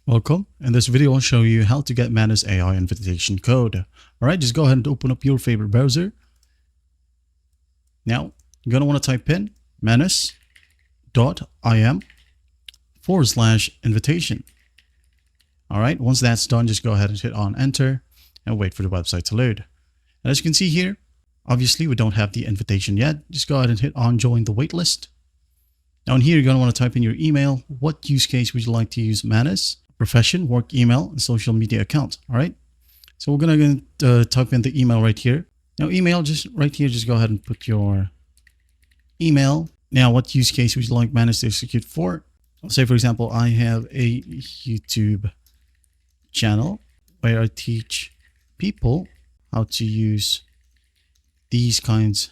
Welcome. In this video, I'll show you how to get Manus AI invitation code. All right, just go ahead and open up your favorite browser. Now, you're going to want to type in manus.im/invitation. All right, once that's done, just go ahead and hit on enter and wait for the website to load. And as you can see here, obviously we don't have the invitation yet. Just go ahead and hit on join the waitlist. Now in here, you're going to want to type in your email. What use case would you like to use Manus? Profession, work email, and social media account. All right. So we're going to type in the email right here. Now email, just right here, just go ahead and put your email. Now what use case would you like Manus to execute for? Let's say, for example, I have a YouTube channel where I teach people how to use these kinds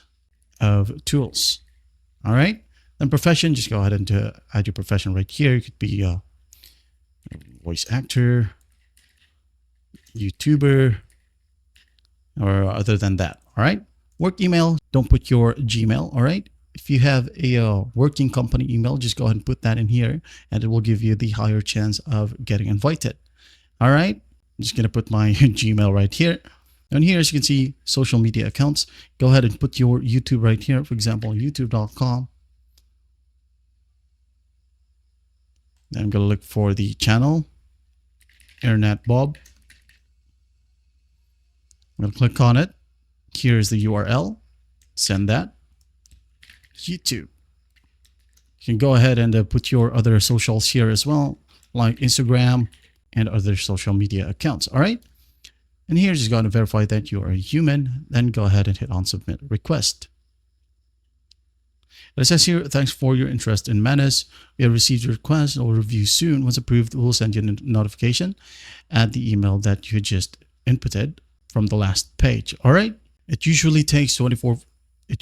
of tools. All right. Then profession, just go ahead and add your profession right here. It could be a voice actor, YouTuber, or other than that. All right. Work email, don't put your Gmail. All right. If you have a working company email, just go ahead and put that in here and it will give you the higher chance of getting invited. All right. I'm just going to put my Gmail right here. And here, as you can see, social media accounts. Go ahead and put your YouTube right here. For example, youtube.com. Then I'm going to look for the channel, Internet Bob. I'm going to click on it. Here's the URL. Send that. YouTube. You can go ahead and put your other socials here as well, like Instagram and other social media accounts. All right. And here, just going to verify that you are a human. Then go ahead and hit on submit request. It says here, thanks for your interest in Manus. We have received your request and will review soon. Once approved, we'll send you a notification at the email that you just inputted from the last page. All right. It usually takes 24 to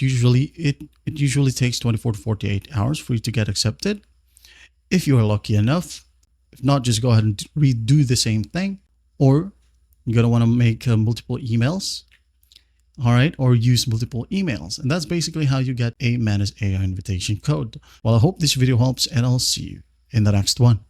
48 hours for you to get accepted. If you are lucky enough. If not, just go ahead and redo the same thing, or you're going to want to make multiple emails. All right, or use multiple emails. And that's basically how you get a Manus AI invitation code. Well, I hope this video helps and I'll see you in the next one.